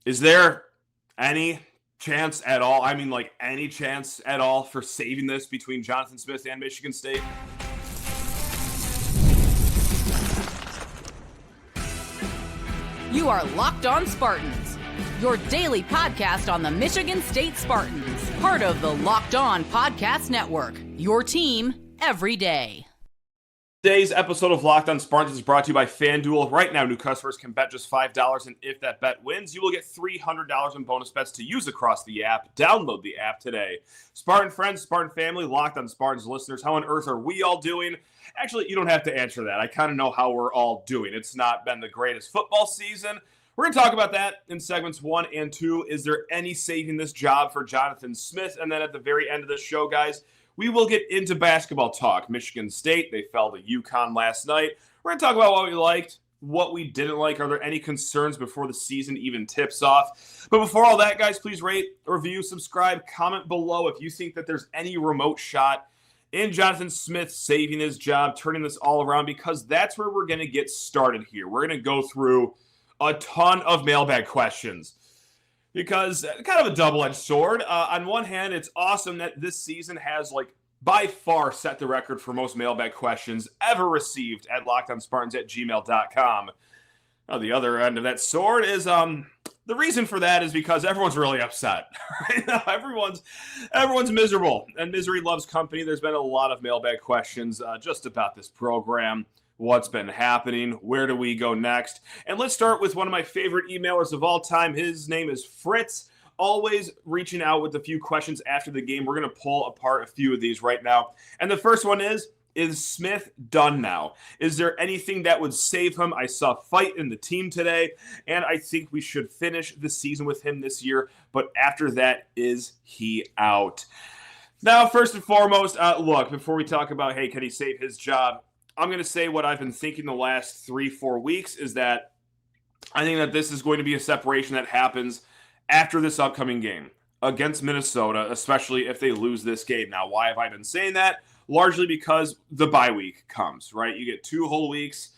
Is there any chance at all? I mean, like any chance at all for saving this between Jonathan Smith and Michigan State? You are Locked On Spartans, your daily podcast on the Michigan State Spartans, part of the Locked On Podcast Network, your team every day. Today's episode of Locked On Spartans is brought to you by FanDuel. Right now, new customers can bet just $5, and if that bet wins, you will get $300 in bonus bets to use across the app. Download the app today. Spartan friends, Spartan family, Locked On Spartans listeners, how on earth are we all doing? Actually, you don't have to answer that. I kind of know how we're all doing. It's not been the greatest football season. We're going to talk about that in segments 1 and 2. Is there any saving this job for Jonathan Smith? And then at the very end of the show, guys, we will get into basketball talk. Michigan State, they fell to UConn last night. We're going to talk about what we liked, what we didn't like. Are there any concerns before the season even tips off? But before all that, guys, please rate, review, subscribe, comment below if you think that there's any remote shot in Jonathan Smith saving his job, turning this all around, because that's where we're going to get started here. We're going to go through a ton of mailbag questions. Because kind of a double-edged sword. On one hand, it's awesome that this season has, by far set the record for most mailbag questions ever received at lockedonspartans@gmail.com. Now, the other end of that sword is the reason for that is because everyone's really upset. Right now, everyone's miserable, and misery loves company. There's been a lot of mailbag questions just about this program. What's been happening? Where do we go next? And let's start with one of my favorite emailers of all time. His name is Fritz, always reaching out with a few questions after the game. We're going to pull apart a few of these right now. And the first one is Smith done now? Is there anything that would save him? I saw fight in the team today, and I think we should finish the season with him this year. But after that, is he out? Now, first and foremost, look, before we talk about, hey, can he save his job? I'm going to say what I've been thinking the last 3-4 weeks is that I think that this is going to be a separation that happens after this upcoming game against Minnesota, especially if they lose this game. Now, why have I been saying that? Largely because the bye week comes, right? You get 2 whole weeks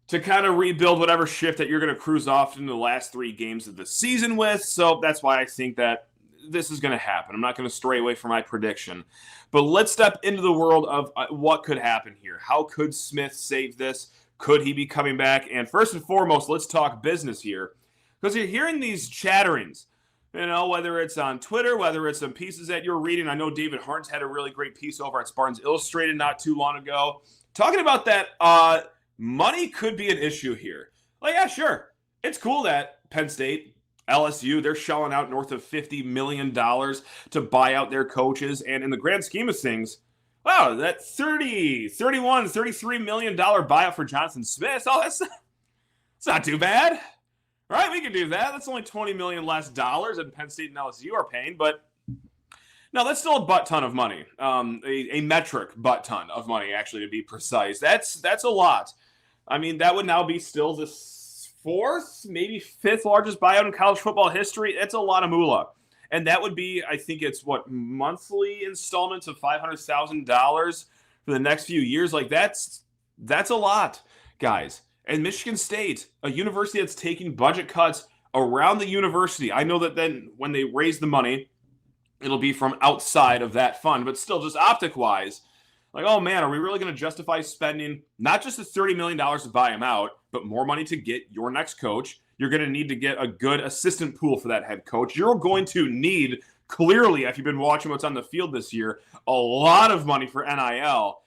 to kind of rebuild whatever shift that you're going to cruise off into the last 3 games of the season with. So that's why I think that this is going to happen. I'm not going to stray away from my prediction. But let's step into the world of what could happen here. How could Smith save this? Could he be coming back? And first and foremost, let's talk business here. Because you're hearing these chatterings, whether it's on Twitter, whether it's some pieces that you're reading. I know David Harns had a really great piece over at Spartans Illustrated not too long ago, talking about that money could be an issue here. Yeah, sure. It's cool that Penn State, LSU, they're shelling out north of $50 million to buy out their coaches. And in the grand scheme of things, wow, that $33 million buyout for Jonathan Smith, that's not too bad. Right, we can do that. That's only $20 million less dollars than Penn State and LSU are paying. But no, that's still a butt ton of money. A metric butt ton of money, actually, to be precise. That's a lot. I mean, that would now be still the 4th, maybe 5th largest buyout in college football history. It's a lot of moolah. And that would be, I think it's monthly installments of $500,000 for the next few years. That's a lot, guys. And Michigan State, a university that's taking budget cuts around the university. I know that then when they raise the money, it'll be from outside of that fund, but still just optic-wise, oh man, are we really going to justify spending not just the $30 million to buy him out, but more money to get your next coach? You're going to need to get a good assistant pool for that head coach. You're going to need, clearly, if you've been watching what's on the field this year, a lot of money for NIL.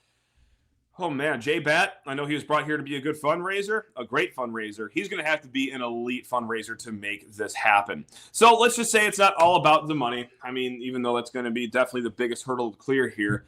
Oh man, Jay Batt, I know he was brought here to be a good fundraiser, a great fundraiser. He's going to have to be an elite fundraiser to make this happen. So let's just say it's not all about the money. I mean, even though that's going to be definitely the biggest hurdle to clear here.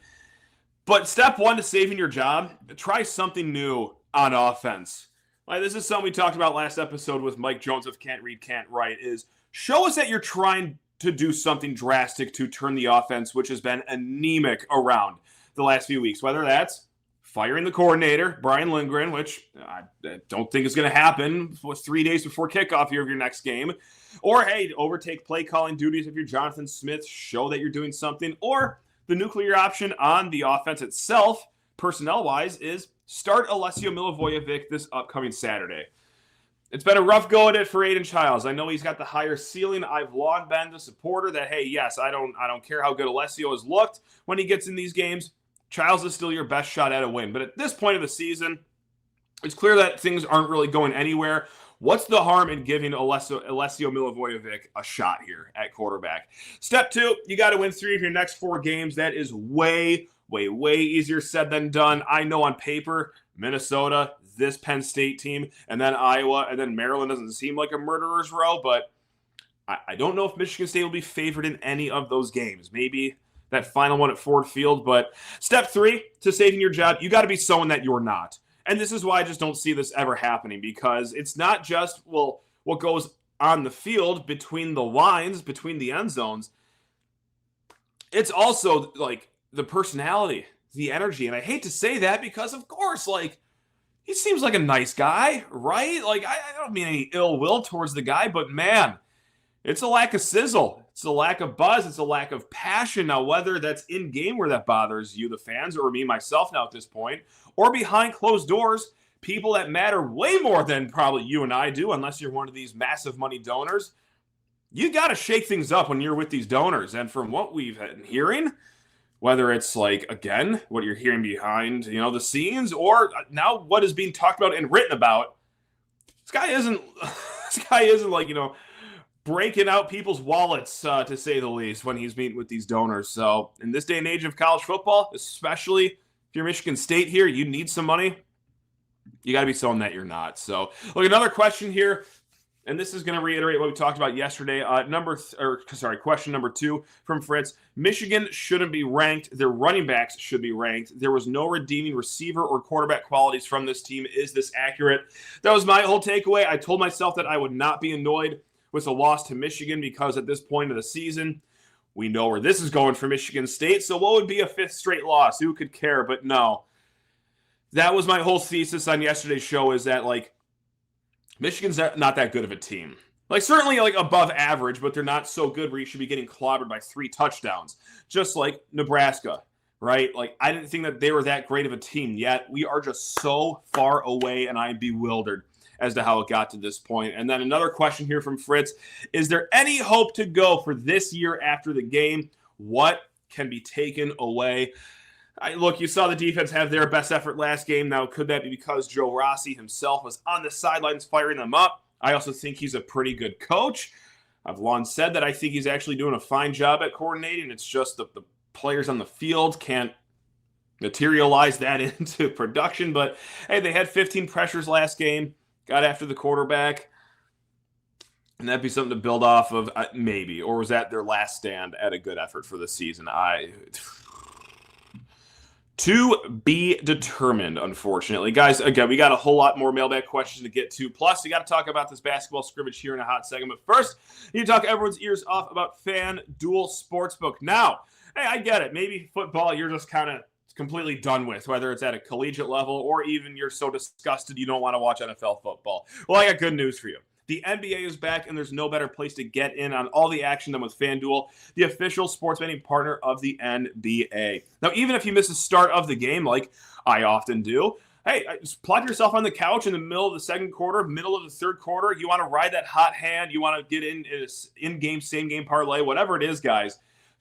But step 1 to saving your job, try something new on offense. This is something we talked about last episode with Mike Jones of Can't Read, Can't Write, is show us that you're trying to do something drastic to turn the offense, which has been anemic around the last few weeks, whether that's firing the coordinator, Brian Lindgren, which I don't think is going to happen 3 days before kickoff here of your next game. Or, hey, overtake play calling duties if you're Jonathan Smith, show that you're doing something. Or the nuclear option on the offense itself, personnel-wise, is start Alessio Milivojevic this upcoming Saturday. It's been a rough go at it for Aidan Chiles. I know he's got the higher ceiling. I've long been the supporter that, hey, yes, I don't care how good Alessio has looked when he gets in these games. Chiles is still your best shot at a win. But at this point of the season, it's clear that things aren't really going anywhere. What's the harm in giving Alessio Milivojevic a shot here at quarterback? Step 2, you got to win 3 of your next 4 games. That is way easier said than done. I know on paper, Minnesota, this Penn State team, and then Iowa, and then Maryland doesn't seem like a murderer's row, but I don't know if Michigan State will be favored in any of those games. Maybe that final one at Ford Field, but step 3 to saving your job, you got to be someone that you're not. And this is why I just don't see this ever happening, because it's not just, well, what goes on the field between the lines, between the end zones. It's also like the personality, the energy. And I hate to say that because, of course, like, he seems like a nice guy, right? Like, I don't mean any ill will towards the guy, but man, it's a lack of sizzle. It's a lack of buzz. It's a lack of passion. Now, whether that's in game where that bothers you, the fans, or me, myself now at this point, or behind closed doors, people that matter way more than probably you and I do, unless you're one of these massive money donors, you got to shake things up when you're with these donors. And from what we've been hearing, whether it's like, again, what you're hearing behind, the scenes, or now what is being talked about and written about, this guy isn't like, breaking out people's wallets, to say the least, when he's meeting with these donors. So in this day and age of college football, especially if you're Michigan State here, you need some money. You got to be someone that you're not. So look, another question here. And this is going to reiterate what we talked about yesterday. Question number 2 from Fritz. Michigan shouldn't be ranked. Their running backs should be ranked. There was no redeeming receiver or quarterback qualities from this team. Is this accurate? That was my whole takeaway. I told myself that I would not be annoyed with a loss to Michigan because at this point of the season, we know where this is going for Michigan State. So what would be a 5th straight loss? Who could care? But no. That was my whole thesis on yesterday's show, is that, like, Michigan's not that good of a team. Like, certainly, like, above average, but they're not so good where you should be getting clobbered by 3 touchdowns. Just like Nebraska, right? Like, I didn't think that they were that great of a team yet. We are just so far away, and I'm bewildered as to how it got to this point. And then another question here from Fritz. Is there any hope to go for this year after the game? What can be taken away? Look, you saw the defense have their best effort last game. Now, could that be because Joe Rossi himself was on the sidelines firing them up? I also think he's a pretty good coach. I've long said that I think he's actually doing a fine job at coordinating. It's just the players on the field can't materialize that into production. But, hey, they had 15 pressures last game, got after the quarterback. And that'd be something to build off of, maybe. Or was that their last stand at a good effort for the season? To be determined, unfortunately. Guys, again, we got a whole lot more mailbag questions to get to. Plus, we got to talk about this basketball scrimmage here in a hot second. But first, you need to talk everyone's ears off about FanDuel Sportsbook. Now, hey, I get it. Maybe football you're just kind of completely done with, whether it's at a collegiate level or even you're so disgusted you don't want to watch NFL football. Well, I got good news for you. The NBA is back, and there's no better place to get in on all the action than with FanDuel, the official sports betting partner of the NBA. Now, even if you miss the start of the game, like I often do, hey, just plop yourself on the couch in the middle of the second quarter, middle of the third quarter. You want to ride that hot hand. You want to get in-game, same-game parlay, whatever it is, guys.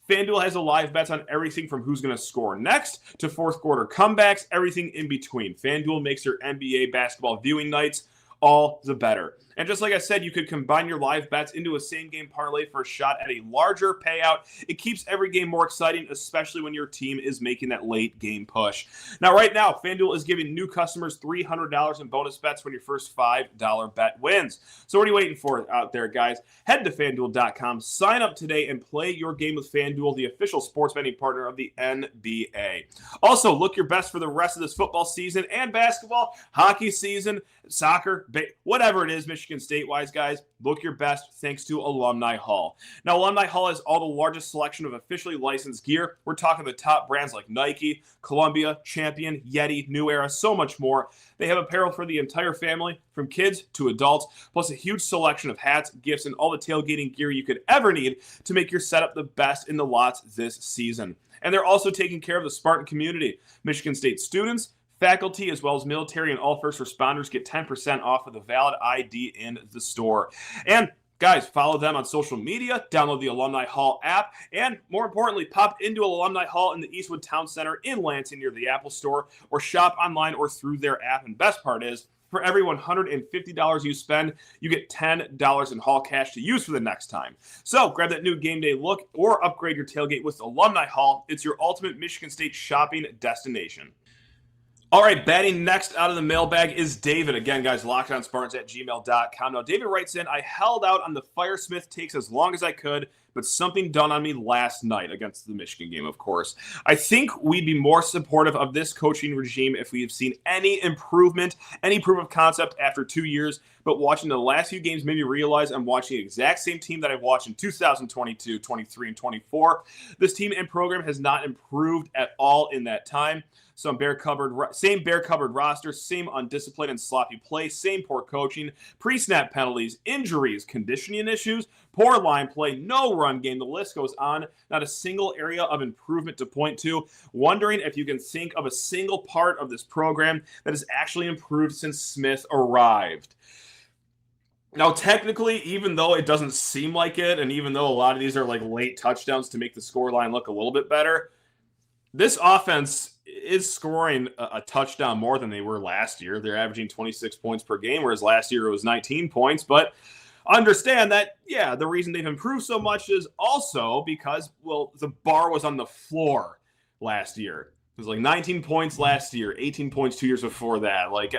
FanDuel has a live bets on everything from who's going to score next to fourth quarter comebacks, everything in between. FanDuel makes your NBA basketball viewing nights all the better. And just like I said, you could combine your live bets into a same-game parlay for a shot at a larger payout. It keeps every game more exciting, especially when your team is making that late-game push. Now, right now, FanDuel is giving new customers $300 in bonus bets when your first $5 bet wins. So what are you waiting for out there, guys? Head to FanDuel.com, sign up today, and play your game with FanDuel, the official sports betting partner of the NBA. Also, look your best for the rest of this football season and basketball, hockey season, soccer, whatever it is, Michigan State-wise, guys, look your best thanks to Alumni Hall. Now, Alumni Hall has all the largest selection of officially licensed gear. We're talking the top brands like Nike, Columbia, Champion, Yeti, New Era, so much more. They have apparel for the entire family, from kids to adults, plus a huge selection of hats, gifts, and all the tailgating gear you could ever need to make your setup the best in the lots this season. And they're also taking care of the Spartan community. Michigan State students, Faculty, as well as military and all first responders, get 10% off with a valid ID in the store. And guys, follow them on social media, download the Alumni Hall app, and more importantly, pop into Alumni Hall in the Eastwood Town Center in Lansing near the Apple Store, or shop online or through their app. And best part is, for every $150 you spend, you get $10 in Hall cash to use for the next time. So grab that new game day look or upgrade your tailgate with Alumni Hall. It's your ultimate Michigan State shopping destination. All right, batting next out of the mailbag is David. Again, guys, lockedonspartans@gmail.com. Now, David writes in, I held out on the Firesmith takes as long as I could, but something done on me last night against the Michigan game, of course. I think we'd be more supportive of this coaching regime if we have seen any improvement, any proof of concept after 2 years. But watching the last few games made me realize I'm watching the exact same team that I've watched in 2022, 23, and 24. This team and program has not improved at all in that time. Same bear-covered roster, same undisciplined and sloppy play, same poor coaching, pre-snap penalties, injuries, conditioning issues, poor line play, no run game. The list goes on. Not a single area of improvement to point to. Wondering if you can think of a single part of this program that has actually improved since Smith arrived. Now, technically, even though it doesn't seem like it, and even though a lot of these are like late touchdowns to make the scoreline look a little bit better, this offense is scoring a touchdown more than they were last year. They're averaging 26 points per game, whereas last year it was 19 points. But understand that, yeah, the reason they've improved so much is also because, well, the bar was on the floor last year. It was like 19 points last year, 18 points 2 years before that. Like,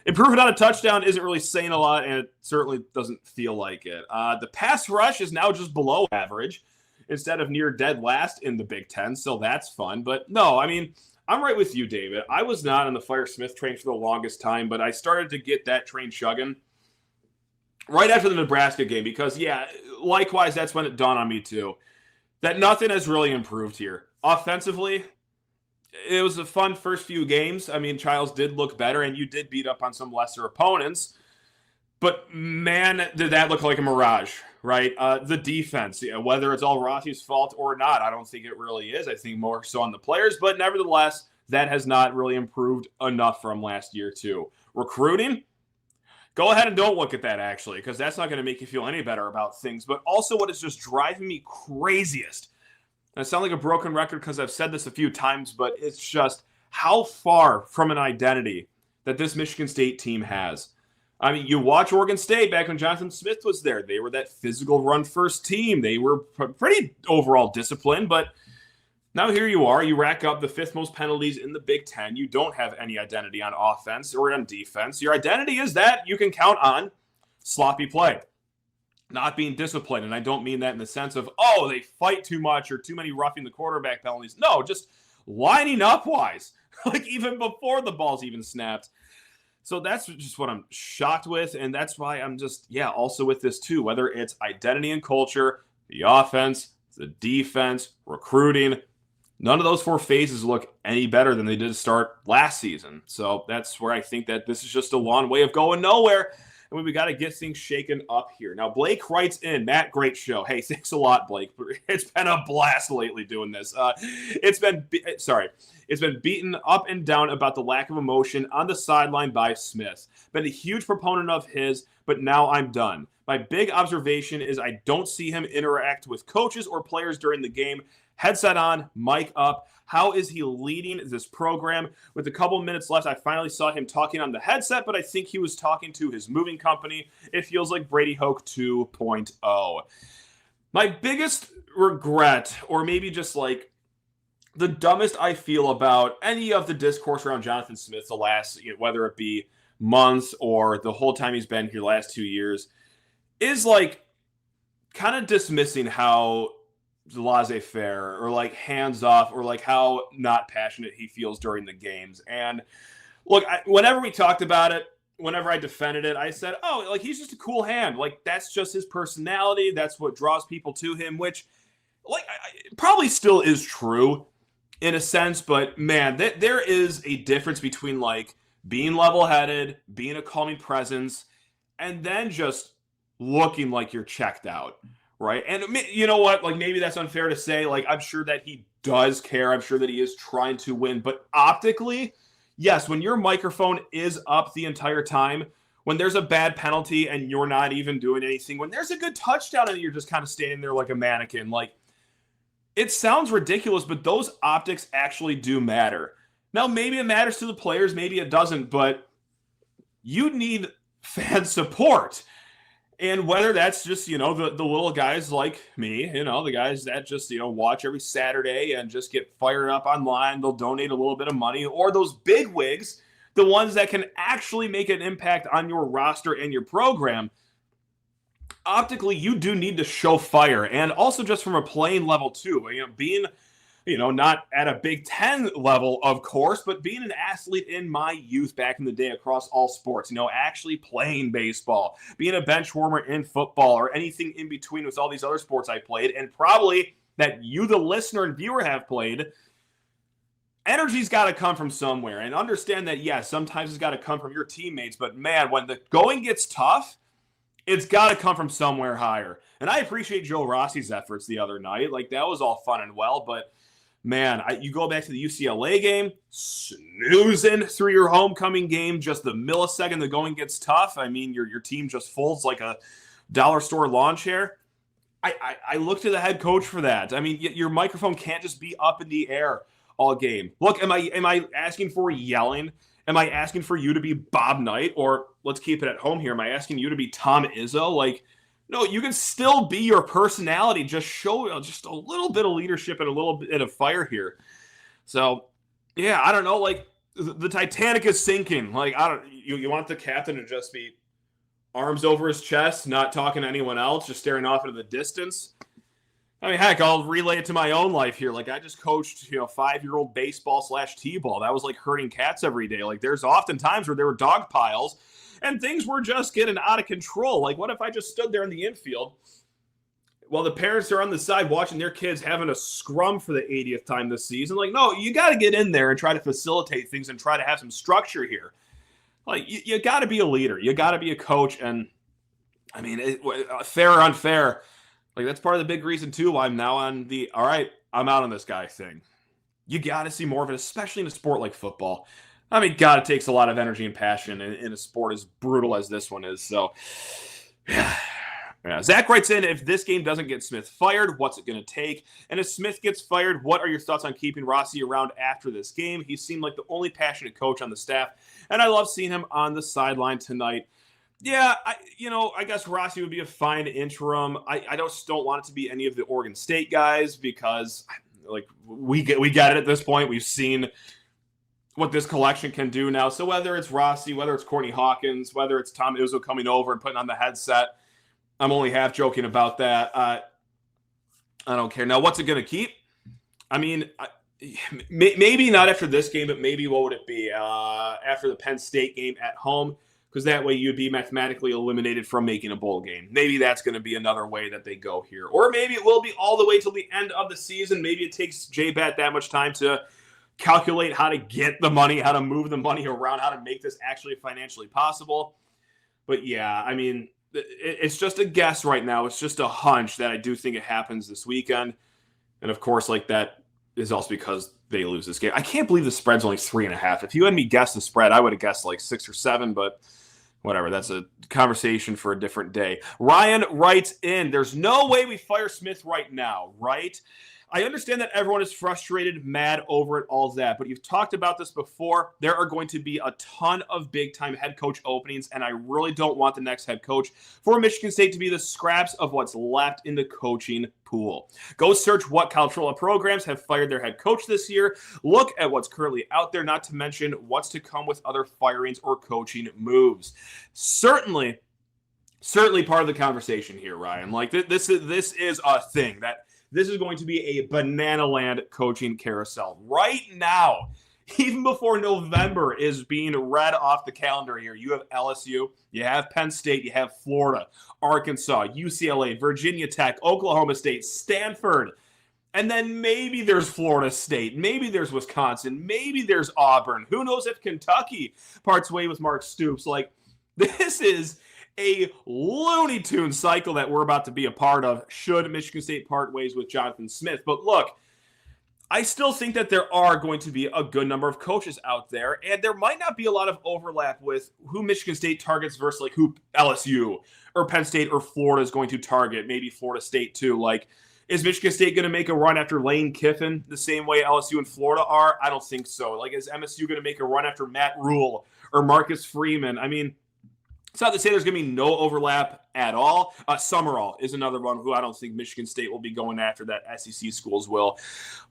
improving on a touchdown isn't really saying a lot, and it certainly doesn't feel like it. The pass rush is now just below average instead of near dead last in the Big Ten, so that's fun. But no, I mean, I'm right with you, David. I was not on the Firesmith train for the longest time, but I started to get that train chugging right after the Nebraska game because, yeah, likewise, that's when it dawned on me too, that nothing has really improved here. Offensively, it was a fun first few games. I mean, Chiles did look better, and you did beat up on some lesser opponents. But, man, did that look like a mirage, right? The defense, whether it's all Rossi's fault or not, I don't think it really is. I think more so on the players. But nevertheless, that has not really improved enough from last year, too. Recruiting, go ahead and don't look at that, actually, because that's not going to make you feel any better about things. But also what is just driving me craziest, and I sound like a broken record because I've said this a few times, but it's just how far from an identity that this Michigan State team has. I mean, you watch Oregon State back when Jonathan Smith was there. They were that physical run-first team. They were pretty overall disciplined, but now here you are. You rack up the fifth most penalties in the Big Ten. You don't have any identity on offense or on defense. Your identity is that you can count on sloppy play, not being disciplined. And I don't mean that in the sense of, oh, they fight too much or too many roughing the quarterback penalties. No, just lining up wise, like even before the ball's even snapped. So that's just what I'm shocked with, and that's why I'm just, also with this too, whether it's identity and culture, the offense, the defense, recruiting, none of those four phases look any better than they did to start last season. So that's where I think that this is just a long way of going nowhere, and we got to get things shaken up here. Now, Blake writes in, Matt, great show. Hey, thanks a lot, Blake. It's been a blast lately doing this. It's been beaten up and down about the lack of emotion on the sideline by Smith. Been a huge proponent of his, but now I'm done. My big observation is I don't see him interact with coaches or players during the game. Headset on, mic up. How is he leading this program? With a couple minutes left, I finally saw him talking on the headset, but I think he was talking to his moving company. It feels like Brady Hoke 2.0. My biggest regret, or maybe just like the dumbest I feel about any of the discourse around Jonathan Smith the last, whether it be months or the whole time he's been here the last 2 years, is like kind of dismissing how laissez-faire or like hands off or like how not passionate he feels during the games. And look, whenever we talked about it, whenever I defended it, I said, oh, like he's just a cool hand. Like that's just his personality. That's what draws people to him, which like probably still is true in a sense. But man, there is a difference between like being level-headed, being a calming presence, and then just looking like you're checked out. Right. And you know what? Like, maybe that's unfair to say. Like, I'm sure that he does care. I'm sure that he is trying to win. But optically, yes, when your microphone is up the entire time, when there's a bad penalty and you're not even doing anything, when there's a good touchdown and you're just kind of standing there like a mannequin, like, it sounds ridiculous, but those optics actually do matter. Now, maybe it matters to the players, maybe it doesn't, but you need fan support. And whether that's just, the little guys like me, the guys that just, watch every Saturday and just get fired up online, they'll donate a little bit of money, or those big wigs, the ones that can actually make an impact on your roster and your program. Optically, you do need to show fire, and also just from a playing level too. Being, not at a Big Ten level, of course, but being an athlete in my youth back in the day across all sports, actually playing baseball, being a bench warmer in football, or anything in between with all these other sports I played, and probably that you, the listener and viewer, have played. Energy's got to come from somewhere, and understand that, yes, sometimes it's got to come from your teammates, but man, when the going gets tough, it's got to come from somewhere higher. And I appreciate Joe Rossi's efforts the other night. Like, that was all fun and well, but man, you go back to the UCLA game, snoozing through your homecoming game, just the millisecond the going gets tough. I mean, your team just folds like a dollar store lawn chair. I look to the head coach for that. I mean, your microphone can't just be up in the air all game. Look, am I asking for yelling? Am I asking for you to be Bob Knight? Or let's keep it at home here. Am I asking you to be Tom Izzo? Like, no, you can still be your personality. Just show just a little bit of leadership and a little bit of fire here. So, yeah, I don't know. Like, the Titanic is sinking. Like, you want the captain to just be arms over his chest, not talking to anyone else, just staring off into the distance. I mean, heck, I'll relay it to my own life here. Like, I just coached, 5-year-old baseball / t-ball. That was like herding cats every day. Like, there's often times where there were dog piles and things were just getting out of control. Like, what if I just stood there in the infield while the parents are on the side watching their kids having a scrum for the 80th time this season? Like, no, you got to get in there and try to facilitate things and try to have some structure here. Like, you got to be a leader. You got to be a coach. And, I mean, fair or unfair, like, that's part of the big reason, too, why I'm now on the, all right, I'm out on this guy thing. You got to see more of it, especially in a sport like football. I mean, God, it takes a lot of energy and passion in a sport as brutal as this one is. So, yeah. Zach writes in, if this game doesn't get Smith fired, what's it going to take? And if Smith gets fired, what are your thoughts on keeping Rossi around after this game? He seemed like the only passionate coach on the staff, and I love seeing him on the sideline tonight. Yeah, I guess Rossi would be a fine interim. I just don't want it to be any of the Oregon State guys because, like, we get it at this point. We've seen what this collection can do now. So whether it's Rossi, whether it's Courtney Hawkins, whether it's Tom Izzo coming over and putting on the headset, I'm only half joking about that. I don't care. Now, what's it going to keep? I mean, maybe not after this game, but maybe what would it be? After the Penn State game at home, because that way you'd be mathematically eliminated from making a bowl game. Maybe that's going to be another way that they go here. Or maybe it will be all the way till the end of the season. Maybe it takes J-Bat that much time to calculate how to get the money, how to move the money around, how to make this actually financially possible. But yeah, I mean, it's just a guess right now. It's just a hunch that I do think it happens this weekend. And of course, like, that is also because they lose this game. I can't believe the spread's only 3.5. If you had me guess the spread, I would have guessed like 6 or 7, but whatever. That's a conversation for a different day. Ryan writes in, there's no way we fire Smith right now, right? I understand that everyone is frustrated, mad over it, all that, but you've talked about this before. There are going to be a ton of big-time head coach openings, and I really don't want the next head coach for Michigan State to be the scraps of what's left in the coaching pool. Go search what cultural programs have fired their head coach this year. Look at what's currently out there, not to mention what's to come with other firings or coaching moves. Certainly part of the conversation here, Ryan. Like, this is a thing that this is going to be a banana land coaching carousel. Right now, even before November is being read off the calendar here, you have LSU, you have Penn State, you have Florida, Arkansas, UCLA, Virginia Tech, Oklahoma State, Stanford, and then maybe there's Florida State, maybe there's Wisconsin, maybe there's Auburn. Who knows if Kentucky parts way with Mark Stoops? Like, this is a Looney Tune cycle that we're about to be a part of should Michigan State part ways with Jonathan Smith. But look, I still think that there are going to be a good number of coaches out there, and there might not be a lot of overlap with who Michigan State targets versus like who LSU or Penn State or Florida is going to target, maybe Florida State too. Like, is Michigan State going to make a run after Lane Kiffin the same way LSU and Florida are? I don't think so. Like, is MSU going to make a run after Matt Rule or Marcus Freeman? I mean, it's not to say there's going to be no overlap at all. Summerall is another one who I don't think Michigan State will be going after, that SEC schools will.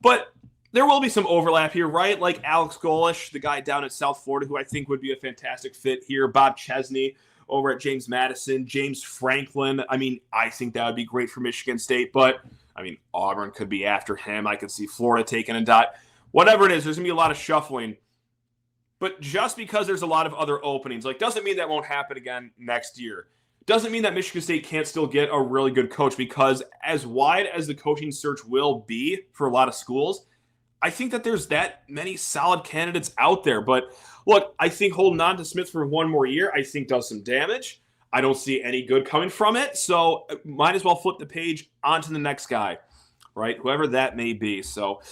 But there will be some overlap here, right? Like Alex Golesh, the guy down at South Florida, who I think would be a fantastic fit here. Bob Chesney over at James Madison. James Franklin. I mean, I think that would be great for Michigan State. But, I mean, Auburn could be after him. I could see Florida taking a dot. Whatever it is, there's going to be a lot of shuffling. But just because there's a lot of other openings, like, doesn't mean that won't happen again next year. Doesn't mean that Michigan State can't still get a really good coach, because as wide as the coaching search will be for a lot of schools, I think that there's that many solid candidates out there. But look, I think holding on to Smith for one more year, I think does some damage. I don't see any good coming from it. So might as well flip the page onto the next guy, right? Whoever that may be. So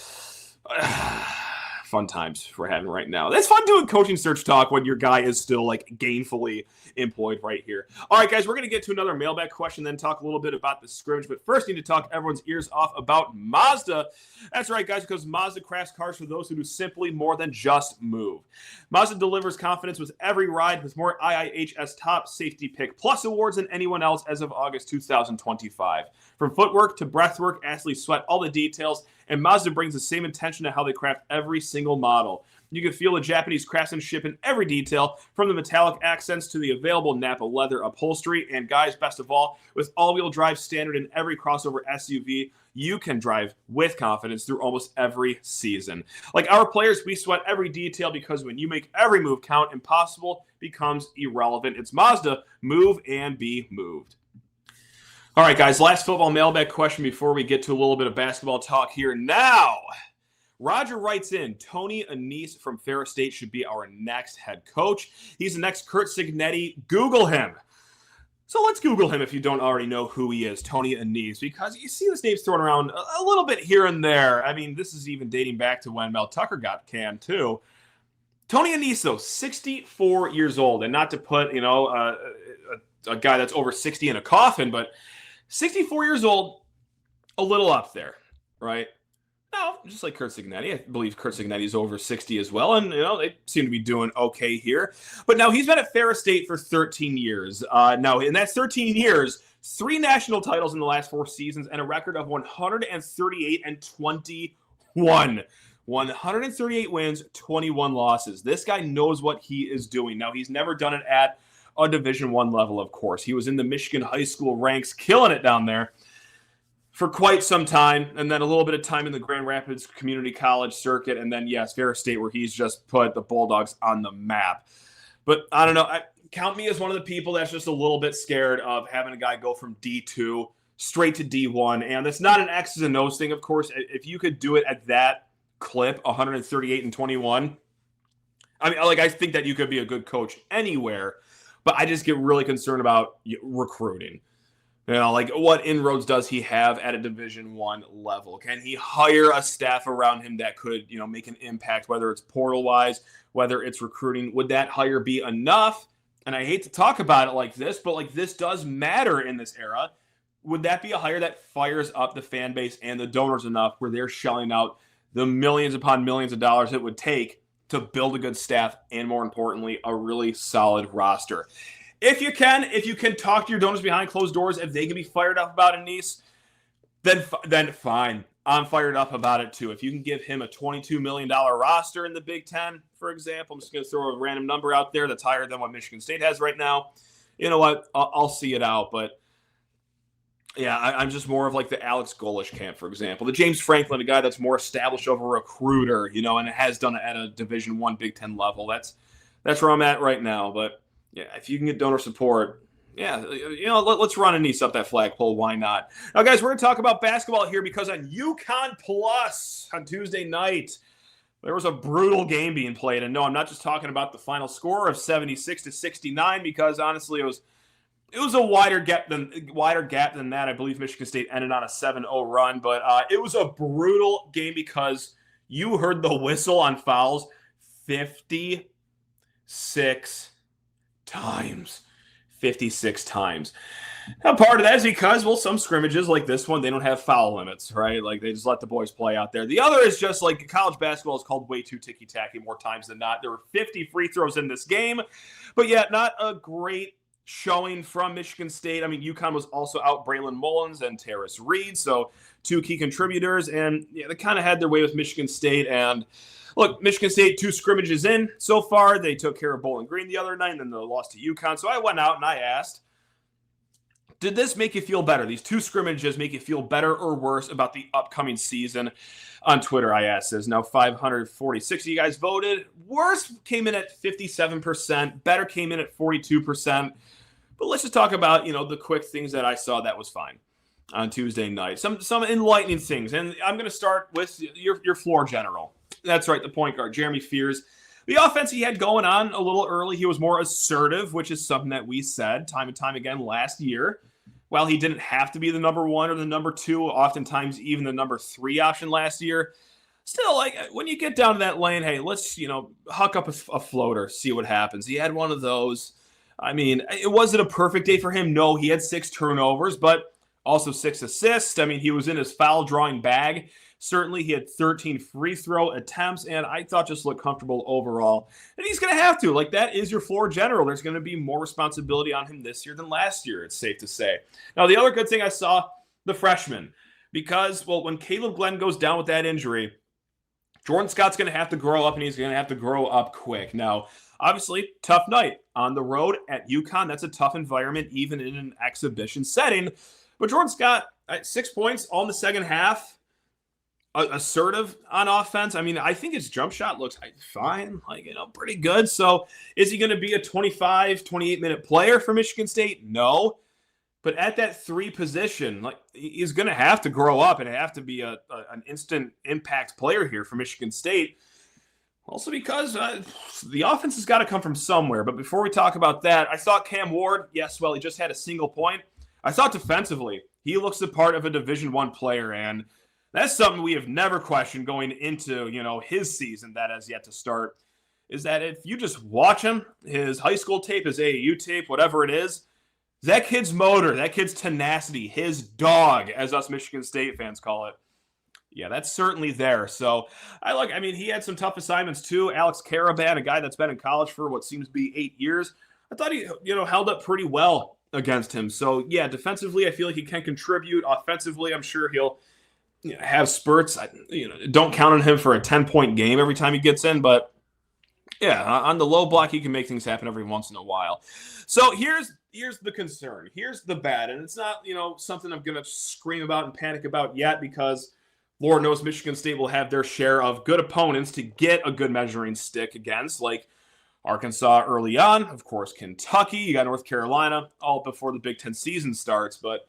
fun times we're having right now. That's fun doing coaching search talk when your guy is still like gainfully employed right here. All right, guys, we're going to get to another mailbag question, then talk a little bit about the scrimmage. But first, need to talk everyone's ears off about Mazda. That's right, guys, because Mazda crafts cars for those who do simply more than just move. Mazda delivers confidence with every ride, with more IIHS Top Safety Pick Plus awards than anyone else as of August 2025. From footwork to breathwork, athletes sweat all the details, and Mazda brings the same attention to how they craft every single model. You can feel the Japanese craftsmanship in every detail, from the metallic accents to the available Napa leather upholstery. And guys, best of all, with all-wheel drive standard in every crossover SUV, you can drive with confidence through almost every season. Like our players, we sweat every detail, because when you make every move count, impossible becomes irrelevant. It's Mazda. Move and be moved. All right, guys, last football mailbag question before we get to a little bit of basketball talk here now. Roger writes in, Tony Annese from Ferris State should be our next head coach. He's the next Curt Cignetti. Google him. So let's Google him if you don't already know who he is, Tony Annese, because you see this name's thrown around a little bit here and there. I mean, this is even dating back to when Mel Tucker got canned, too. Tony Annese, though, 64 years old, and not to put, a guy that's over 60 in a coffin, but 64 years old, a little up there, right? Now, just like Curt Cignetti, I believe Curt Cignetti is over 60 as well, and they seem to be doing okay here. But now he's been at Ferris State for 13 years. Now, in that 13 years, 3 national titles in the last 4 seasons, and a record of 138 and 21. 138 wins, 21 losses. This guy knows what he is doing. Now, he's never done it at a Division I level, of course. He was in the Michigan high school ranks, killing it down there for quite some time, and then a little bit of time in the Grand Rapids Community College circuit, and then, yes, Ferris State, where he's just put the Bulldogs on the map. But I don't know. Count me as one of the people that's just a little bit scared of having a guy go from D2 straight to D1, and it's not an X's and O's thing, of course. If you could do it at that clip, 138 and 21, I mean, like, I think that you could be a good coach anywhere, but I just get really concerned about recruiting. Like, what inroads does he have at a Division I level? Can he hire a staff around him that could, make an impact, whether it's portal-wise, whether it's recruiting? Would that hire be enough? And I hate to talk about it like this, but like this does matter in this era. Would that be a hire that fires up the fan base and the donors enough where they're shelling out the millions upon millions of dollars it would take to build a good staff and, more importantly, a really solid roster? If you can talk to your donors behind closed doors, if they can be fired up about Annese, then fine. I'm fired up about it too. If you can give him a $22 million roster in the Big Ten, for example, I'm just going to throw a random number out there that's higher than what Michigan State has right now. You know what? I'll see it out. But yeah, I'm just more of like the Alex Golesh camp, for example. The James Franklin, a guy that's more established of a recruiter, and has done it at a Division I Big Ten level. That's where I'm at right now. But yeah, if you can get donor support, yeah, let's run Annese up that flagpole. Why not? Now, guys, we're going to talk about basketball here, because on UConn Plus on Tuesday night, there was a brutal game being played. And no, I'm not just talking about the final score of 76-69, because honestly, it was It was a wider gap than that. I believe Michigan State ended on a 7-0 run, but it was a brutal game because you heard the whistle on fouls 56 times. 56 times. Now, part of that is because, well, some scrimmages like this one, they don't have foul limits, right? Like, they just let the boys play out there. The other is just, like, college basketball is called way too ticky-tacky more times than not. There were 50 free throws in this game, but yet not a great showing from Michigan State. I mean, UConn was also out Braylon Mullins and Terrace Reed, so two key contributors, and yeah, they kind of had their way with Michigan State. And look, Michigan State 2 scrimmages in so far. They took care of Bowling Green the other night, and then they lost to UConn. So I went out and I asked, did this make you feel better? These 2 scrimmages make you feel better or worse about the upcoming season? On Twitter, I asked this. Now 546 of you guys voted. Worse came in at 57%. Better came in at 42%. But let's just talk about, the quick things that I saw that was fine on Tuesday night. Some enlightening things. And I'm going to start with your floor general. That's right, the point guard, Jeremy Fears. The offense he had going on a little early, he was more assertive, which is something that we said time and time again last year. While he didn't have to be the number 1 or the number 2, oftentimes even the number 3 option last year, still, like, when you get down to that lane, hey, let's, huck up a floater, see what happens. He had one of those. I mean, it wasn't a perfect day for him. No, he had 6 turnovers, but also 6 assists. I mean, he was in his foul drawing bag. Certainly, he had 13 free throw attempts, and I thought just looked comfortable overall. And he's going to have to. Like, that is your floor general. There's going to be more responsibility on him this year than last year, it's safe to say. Now, the other good thing I saw, the freshman. Because, well, when Caleb Glenn goes down with that injury, Jordan Scott's going to have to grow up, and he's going to have to grow up quick. Now, obviously, tough night on the road at UConn. That's a tough environment, even in an exhibition setting. But Jordan Scott, 6 points all in the second half. Assertive on offense. I mean, I think his jump shot looks fine, pretty good. So is he going to be a 25, 28-minute player for Michigan State? No. But at that 3 position, he's going to have to grow up and have to be an instant impact player here for Michigan State. Also because the offense has got to come from somewhere. But before we talk about that, I thought Cam Ward, yes, well, he just had a single point. I thought defensively, he looks the part of a Division I player, and that's something we have never questioned going into, his season that has yet to start, is that if you just watch him, his high school tape, his AAU tape, whatever it is, that kid's motor, that kid's tenacity, his dog, as us Michigan State fans call it. Yeah, that's certainly there. So he had some tough assignments too. Alex Caraban, a guy that's been in college for what seems to be 8 years. I thought he, held up pretty well against him. So yeah, defensively, I feel like he can contribute. Offensively, I'm sure he'll have spurts. Don't count on him for a 10-point game every time he gets in, but yeah, on the low block, he can make things happen every once in a while. So here's the concern. Here's the bad, and it's not, something I'm going to scream about and panic about yet, because Lord knows Michigan State will have their share of good opponents to get a good measuring stick against, like Arkansas early on, of course, Kentucky, you got North Carolina, all before the Big Ten season starts, but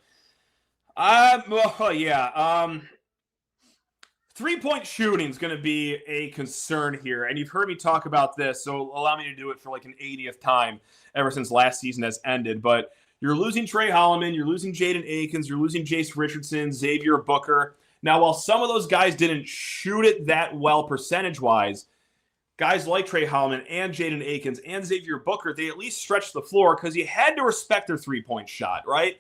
3-point shooting is going to be a concern here, and you've heard me talk about this, so allow me to do it for like an 80th time ever since last season has ended. But you're losing Trey Holloman, you're losing Jaden Akins, you're losing Jace Richardson, Xavier Booker. Now, while some of those guys didn't shoot it that well percentage-wise, guys like Trey Holloman and Jaden Akins and Xavier Booker, they at least stretched the floor because you had to respect their 3-point shot, right?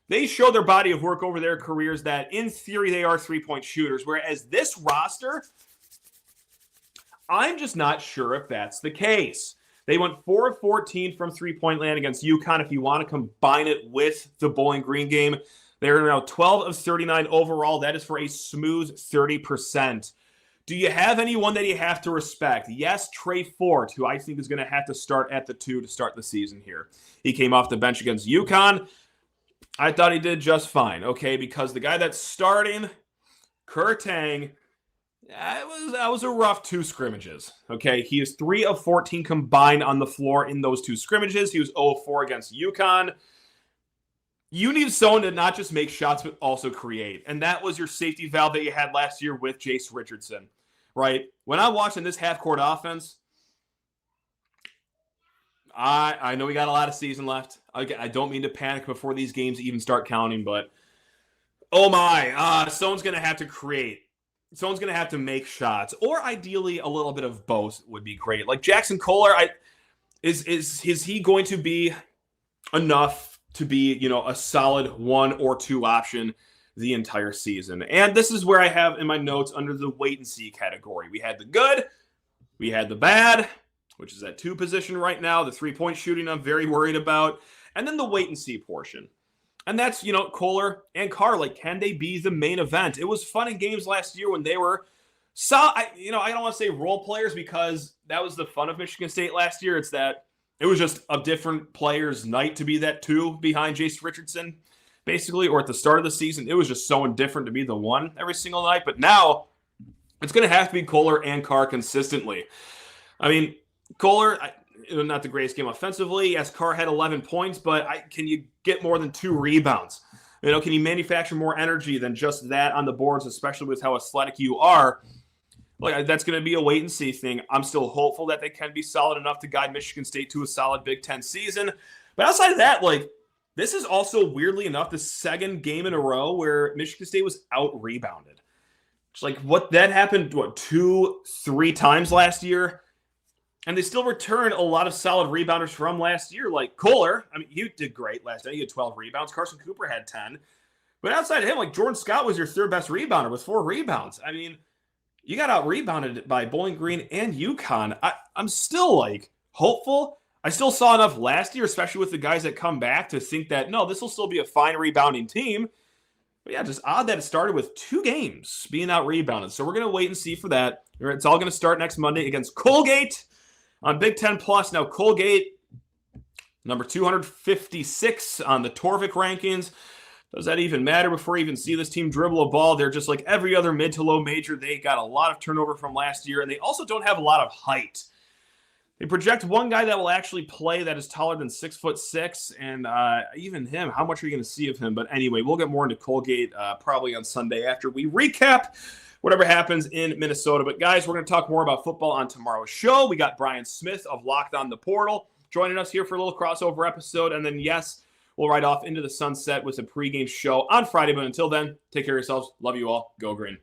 They show their body of work over their careers that, in theory, they are 3-point shooters. Whereas this roster, I'm just not sure if that's the case. They went 4 of 14 from 3-point land against UConn. If you want to combine it with the Bowling Green game, they're now 12 of 39 overall. That is for a smooth 30%. Do you have anyone that you have to respect? Yes, Trey Fort, who I think is going to have to start at the 2 to start the season here. He came off the bench against UConn. I thought he did just fine, okay, because the guy that's starting, Kurtang, that was a rough 2 scrimmages, okay? He is 3 of 14 combined on the floor in those 2 scrimmages. He was 0 of 4 against UConn. You need someone to not just make shots, but also create, and that was your safety valve that you had last year with Jace Richardson, right? When I'm watching this half-court offense, I know we got a lot of season left. Again, I don't mean to panic before these games even start counting, but oh my, someone's going to have to create. Someone's going to have to make shots, or ideally a little bit of both would be great. Like Jaxon Kohler, is he going to be enough to be, a solid 1 or 2 option the entire season? And this is where I have in my notes under the wait and see category. We had the good, we had the bad, which is at 2 position right now. The 3-point shooting I'm very worried about. And then the wait and see portion. And that's, Kohler and Carr, like, can they be the main event? It was fun in games last year when they were, I don't want to say role players because that was the fun of Michigan State last year. It's that it was just a different player's night to be that 2 behind Jace Richardson, basically, or at the start of the season. It was just so indifferent to be the 1 every single night. But now it's going to have to be Kohler and Carr consistently. I mean, Kohler, not the greatest game offensively. Yes, Carr had 11 points, but can you get more than 2 rebounds? Can you manufacture more energy than just that on the boards, especially with how athletic you are? Like, that's going to be a wait and see thing. I'm still hopeful that they can be solid enough to guide Michigan State to a solid Big Ten season. But outside of that, this is also weirdly enough the second game in a row where Michigan State was out rebounded. It's like that happened 2-3 times last year. And they still returned a lot of solid rebounders from last year, like Kohler. I mean, he did great last night. He had 12 rebounds. Carson Cooper had 10. But outside of him, Jordan Scott was your 3rd best rebounder with 4 rebounds. I mean, you got out-rebounded by Bowling Green and UConn. I'm still, hopeful. I still saw enough last year, especially with the guys that come back, to think that, no, this will still be a fine rebounding team. But yeah, just odd that it started with 2 games being out-rebounded. So we're going to wait and see for that. It's all going to start next Monday against Colgate on Big Ten Plus. Now, Colgate, number 256 on the Torvik rankings. Does that even matter before you even see this team dribble a ball? They're just like every other mid to low major. They got a lot of turnover from last year, and they also don't have a lot of height. They project one guy that will actually play that is taller than 6'6", and even him, how much are you going to see of him? But anyway, we'll get more into Colgate probably on Sunday after we recap whatever happens in Minnesota. But guys, we're going to talk more about football on tomorrow's show. We got Brian Smith of Locked on the Portal joining us here for a little crossover episode. And then, yes, we'll ride off into the sunset with a pregame show on Friday. But until then, take care of yourselves. Love you all. Go Green.